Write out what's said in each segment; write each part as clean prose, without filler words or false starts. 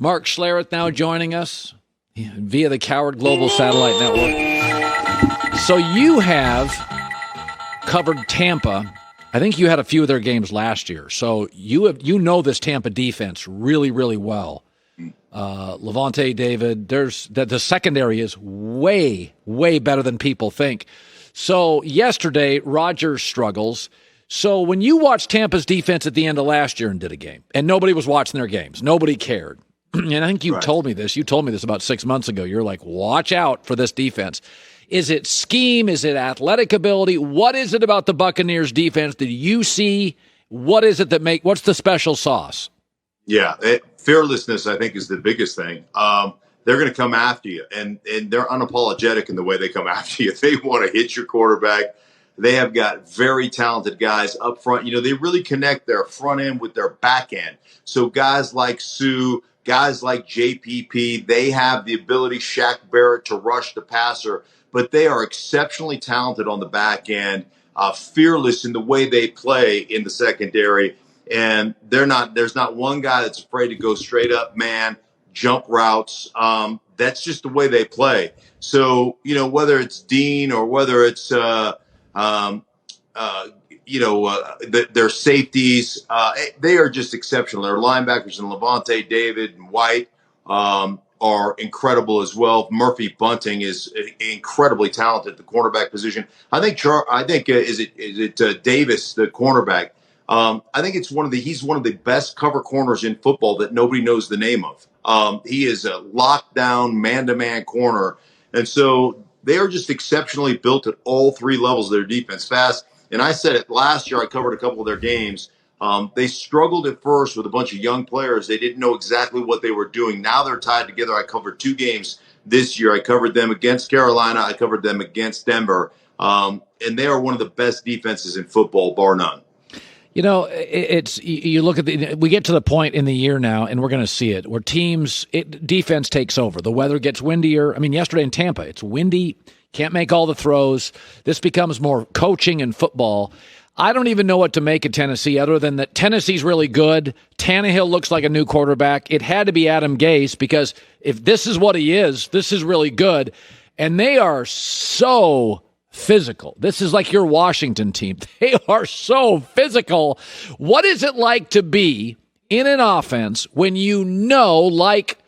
Mark Schlereth now joining us via the Cowherd Global Satellite Network. So you have covered Tampa. I think you had a few of their games last year. So you know this Tampa defense really, really well. Levante David, the secondary is way, way better than people think. So yesterday, Rodgers struggles. So when you watched Tampa's defense at the end of last year and did a game, and nobody was watching their games, nobody cared. And I think you told me this. You told me this about 6 months ago. You're like, watch out for this defense. Is it scheme? Is it athletic ability? What is it about the Buccaneers defense that you see? What is it what's the special sauce? Yeah, fearlessness, I think, is the biggest thing. They're going to come after you, and they're unapologetic in the way they come after you. They want to hit your quarterback. They have got very talented guys up front. You know, they really connect their front end with their back end. So guys like Sue, guys like JPP, they have the ability, Shaq Barrett, to rush the passer, but they are exceptionally talented on the back end, fearless in the way they play in the secondary. And there's not one guy that's afraid to go straight up man, jump routes. That's just the way they play. So, you know, whether it's Dean or whether it's, their safeties, they are just exceptional. Their linebackers and Levante David and White are incredible as well. Murphy Bunting is incredibly talented at the cornerback position. I think is it Davis, the cornerback. I think he's one of the best cover corners in football that nobody knows the name of. He is a lockdown man-to-man corner. And so they are just exceptionally built at all three levels of their defense. Fast. And I said it last year. I covered a couple of their games. They struggled at first with a bunch of young players. They didn't know exactly what they were doing. Now they're tied together. I covered 2 games this year. I covered them against Carolina. I covered them against Denver. And they are one of the best defenses in football, bar none. You know, you look at we get to the point in the year now, and we're going to see it, where defense takes over. The weather gets windier. I mean, yesterday in Tampa, it's windy, can't make all the throws. This becomes more coaching and football. I don't even know what to make of Tennessee other than that Tennessee's really good. Tannehill looks like a new quarterback. It had to be Adam Gase, because if this is what he is, this is really good. And they are so physical. This is like your Washington team. They are so physical. What is it like to be in an offense when you know, like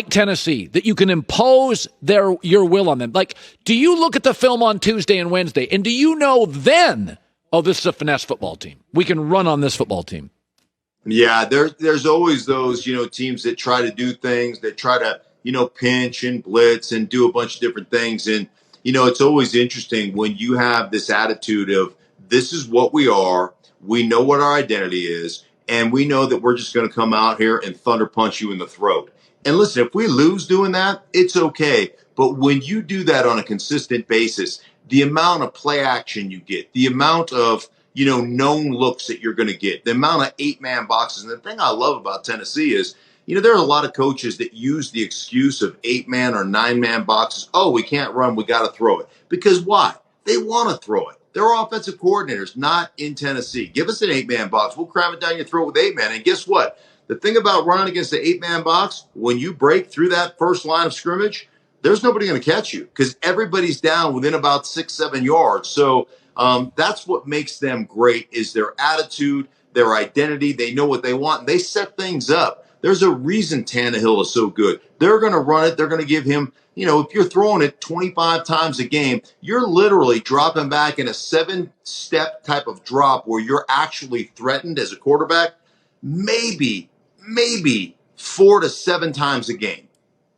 Tennessee, that you can impose your will on them? Like, do you look at the film on Tuesday and Wednesday, and do you know then, oh, this is a finesse football team. We can run on this football team. Yeah, there's always those, teams that try to do things, that try to, pinch and blitz and do a bunch of different things. And, it's always interesting when you have this attitude of, this is what we are. We know what our identity is. And we know that we're just going to come out here and thunder punch you in the throat. And listen, if we lose doing that, it's okay. But when you do that on a consistent basis, the amount of play action you get, the amount of, known looks that you're going to get, the amount of 8-man boxes. And the thing I love about Tennessee is, there are a lot of coaches that use the excuse of 8-man or 9-man boxes. Oh, we can't run. We got to throw it. Because why? They want to throw it. They're offensive coordinators, not in Tennessee. Give us an 8-man box. We'll cram it down your throat with 8-man. And guess what? The thing about running against the 8-man box, when you break through that first line of scrimmage, there's nobody going to catch you because everybody's down within about 6-7 yards. So that's what makes them great, is their attitude, their identity. They know what they want, and they set things up. There's a reason Tannehill is so good. They're going to run it. They're going to give him, if you're throwing it 25 times a game, you're literally dropping back in a 7-step type of drop where you're actually threatened as a quarterback, maybe 4 to 7 times a game.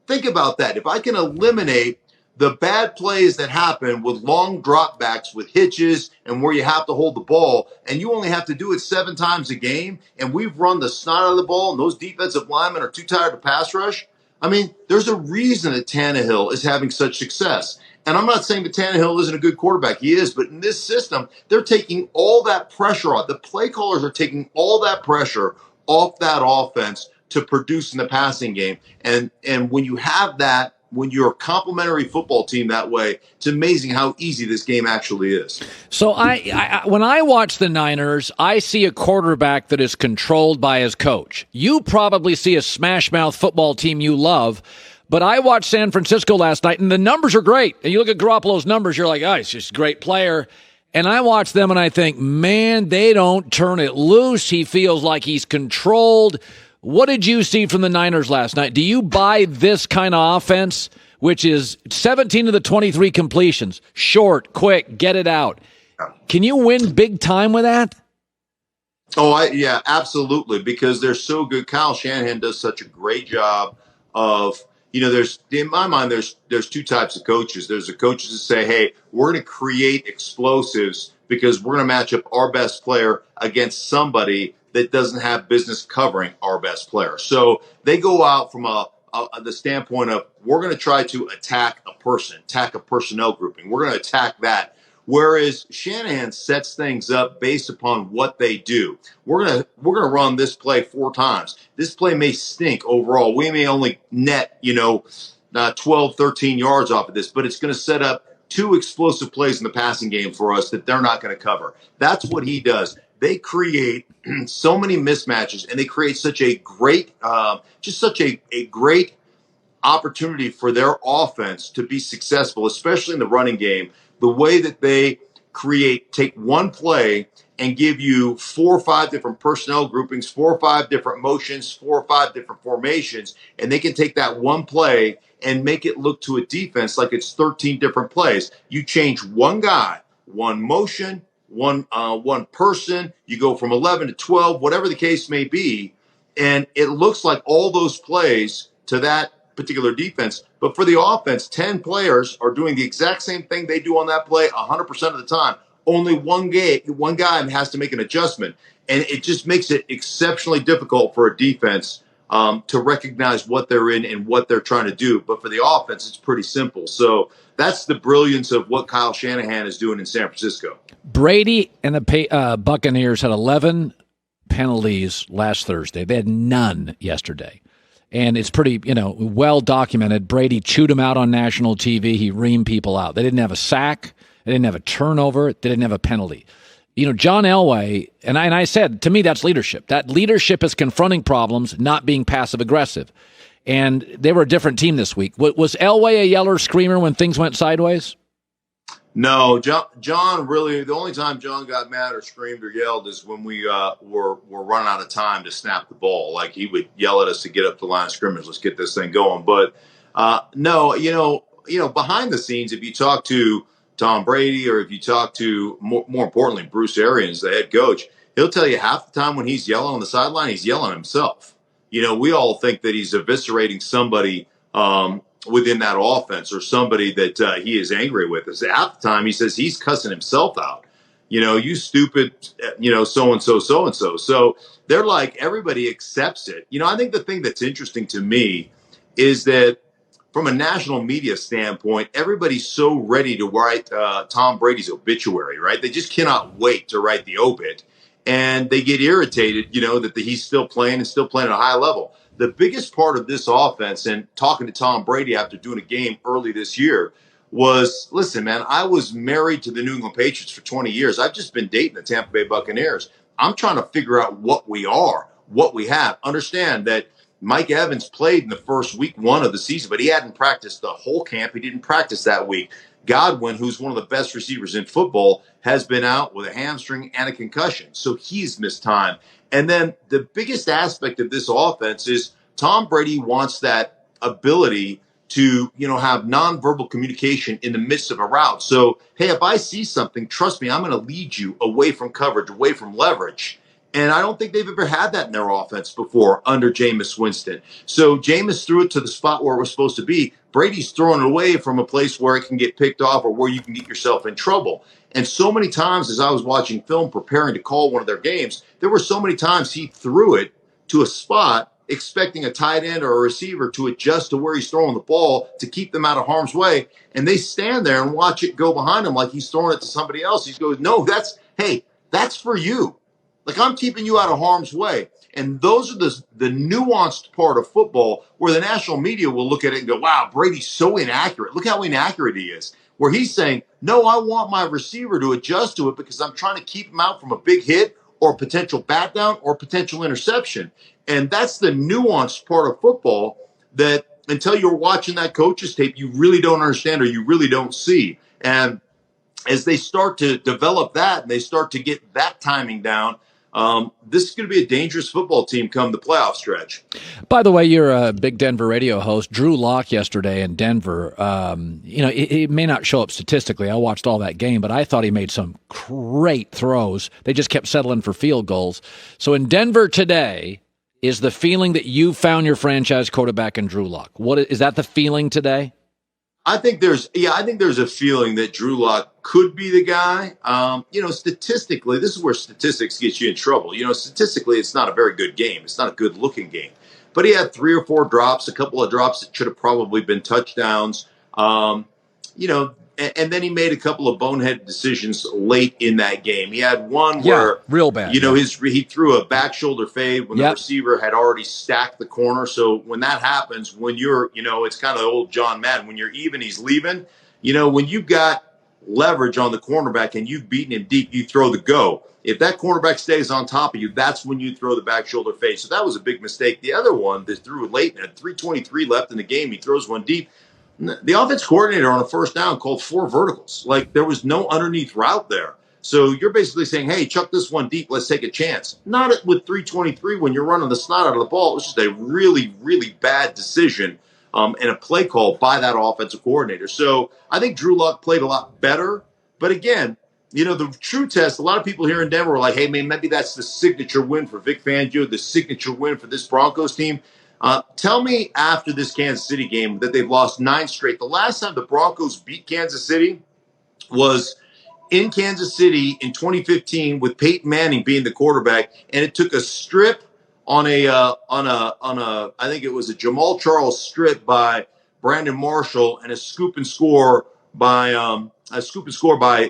Think about that. If I can eliminate the bad plays that happen with long dropbacks, with hitches, and where you have to hold the ball, and you only have to do it 7 times a game, and we've run the snot out of the ball, and those defensive linemen are too tired to pass rush, I mean, there's a reason that Tannehill is having such success. And I'm not saying that Tannehill isn't a good quarterback. He is. But in this system, they're taking all that pressure off. The play callers are taking all that pressure off that offense to produce in the passing game. And when you have that when you're a complementary football team that way, it's amazing how easy this game actually is. So I when I watch the Niners, I see a quarterback that is controlled by his coach. You probably see a smash-mouth football team you love, but I watched San Francisco last night, and the numbers are great. And you look at Garoppolo's numbers, you're like, oh, he's just a great player. And I watch them, and I think, man, they don't turn it loose. He feels like he's controlled. What did you see from the Niners last night? Do you buy this kind of offense, which is 17 of the 23 completions, short, quick, get it out? Can you win big time with that? Oh, yeah, absolutely, because they're so good. Kyle Shanahan does such a great job of, there's, in my mind, there's two types of coaches. There's the coaches that say, hey, we're going to create explosives because we're going to match up our best player against somebody that doesn't have business covering our best player. So they go out from the standpoint of, we're going to try to attack a person, attack a personnel grouping. We're going to attack that. Whereas Shanahan sets things up based upon what they do. We're gonna run this play 4 times. This play may stink overall. We may only net 12, 13 yards off of this, but it's going to set up 2 explosive plays in the passing game for us that they're not going to cover. That's what he does. They create so many mismatches, and they create such a great, a great opportunity for their offense to be successful, especially in the running game. The way that they take one play and give you 4 or 5 different personnel groupings, 4 or 5 different motions, 4 or 5 different formations, and they can take that one play and make it look to a defense like it's 13 different plays. You change one guy, one motion, one person, you go from 11 to 12, whatever the case may be, and it looks like all those plays to that particular defense. But for the offense, 10 players are doing the exact same thing they do on that play 100% of the time. Only one guy has to make an adjustment. And it just makes it exceptionally difficult for a defense to recognize what they're in and what they're trying to do. But for the offense, it's pretty simple. So that's the brilliance of what Kyle Shanahan is doing in San Francisco. Brady and the Buccaneers had 11 penalties last Thursday. They had none yesterday. And it's pretty, well documented. Brady chewed him out on national TV. He reamed people out. They didn't have a sack. They didn't have a turnover. They didn't have a penalty. John Elway, and I said, to me, that's leadership. That leadership is confronting problems, not being passive aggressive. And they were a different team this week. Was Elway a yeller screamer when things went sideways? No, John really, the only time John got mad or screamed or yelled is when we were running out of time to snap the ball. Like, he would yell at us to get up the line of scrimmage, let's get this thing going. But no, behind the scenes, if you talk to Tom Brady or if you talk to, more importantly, Bruce Arians, the head coach, he'll tell you half the time when he's yelling on the sideline, he's yelling at himself. We all think that he's eviscerating somebody within that offense or somebody that he is angry with. Half the time he says he's cussing himself out. You stupid, so-and-so, so-and-so. So they're like, everybody accepts it. I think the thing that's interesting to me is that from a national media standpoint, everybody's so ready to write Tom Brady's obituary, right? They just cannot wait to write the obit. And they get irritated, that he's still playing and still playing at a high level. The biggest part of this offense, and talking to Tom Brady after doing a game early this year, was, listen, man, I was married to the New England Patriots for 20 years. I've just been dating the Tampa Bay Buccaneers. I'm trying to figure out what we are, what we have. Understand that Mike Evans played in the first week 1 of the season, but he hadn't practiced the whole camp. He didn't practice that week. Godwin, who's one of the best receivers in football, has been out with a hamstring and a concussion. So he's missed time. And then the biggest aspect of this offense is Tom Brady wants that ability to, have nonverbal communication in the midst of a route. So, hey, if I see something, trust me, I'm going to lead you away from coverage, away from leverage. And I don't think they've ever had that in their offense before under Jameis Winston. So Jameis threw it to the spot where it was supposed to be. Brady's throwing it away from a place where it can get picked off or where you can get yourself in trouble. And so many times as I was watching film preparing to call one of their games, there were so many times he threw it to a spot expecting a tight end or a receiver to adjust to where he's throwing the ball to keep them out of harm's way. And they stand there and watch it go behind him like he's throwing it to somebody else. He goes, no, that's for you. Like, I'm keeping you out of harm's way. And those are the nuanced part of football where the national media will look at it and go, wow, Brady's so inaccurate. Look how inaccurate he is. Where he's saying, no, I want my receiver to adjust to it because I'm trying to keep him out from a big hit or a potential bat down or potential interception. And that's the nuanced part of football that until you're watching that coach's tape, you really don't understand or you really don't see. And as they start to develop that and they start to get that timing down, this is going to be a dangerous football team come the playoff stretch. By the way, you're a big Denver radio host. Drew Lock yesterday in Denver, he may not show up statistically. I watched all that game, but I thought he made some great throws. They just kept settling for field goals. So in Denver today, is the feeling that you found your franchise quarterback in Drew Lock? Is that the feeling today? I think there's a feeling that Drew Lock could be the guy. Statistically, this is where statistics get you in trouble. Statistically, it's not a very good game. It's not a good looking game. But he had 3 or 4 drops, a couple of drops that should have probably been touchdowns. And then he made a couple of bonehead decisions late in that game. He had one where real bad. He threw a back shoulder fade when the receiver had already stacked the corner. So when that happens, when you're, it's kind of old John Madden. When you're even, he's leaving. When you've got leverage on the cornerback and you've beaten him deep, you throw the go. If that cornerback stays on top of you, that's when you throw the back shoulder fade. So that was a big mistake. The other one that threw late and at 3:23 left in the game, he throws one deep. The offense coordinator on a first down called 4 verticals. Like there was no underneath route there. So you're basically saying, hey, chuck this one deep. Let's take a chance. Not with 3:23 when you're running the snot out of the ball. It was just a really, really bad decision and a play call by that offensive coordinator. So I think Drew Lock played a lot better. But again, the true test, a lot of people here in Denver were like, hey, man, maybe that's the signature win for Vic Fangio, the signature win for this Broncos team. Tell me after this Kansas City game that they've lost 9 straight. The last time the Broncos beat Kansas City was in Kansas City in 2015 with Peyton Manning being the quarterback, and it took a strip on I think it was a Jamal Charles strip by Brandon Marshall and a scoop and score by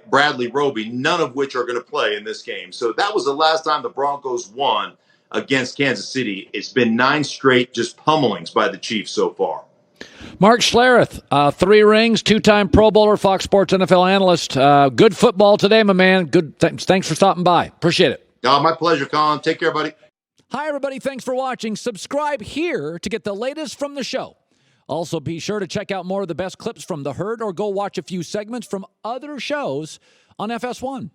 Bradley Roby, none of which are going to play in this game. So that was the last time the Broncos won against Kansas City. It's been 9 straight just pummelings by the Chiefs so far. Mark Schlereth, 3 rings, 2-time Pro Bowler, Fox Sports NFL analyst. Good football today, my man. Good. Thanks for stopping by. Appreciate it. My pleasure, Colin. Take care, buddy. Hi, everybody. Thanks for watching. Subscribe here to get the latest from the show. Also, be sure to check out more of the best clips from The Herd or go watch a few segments from other shows on FS1.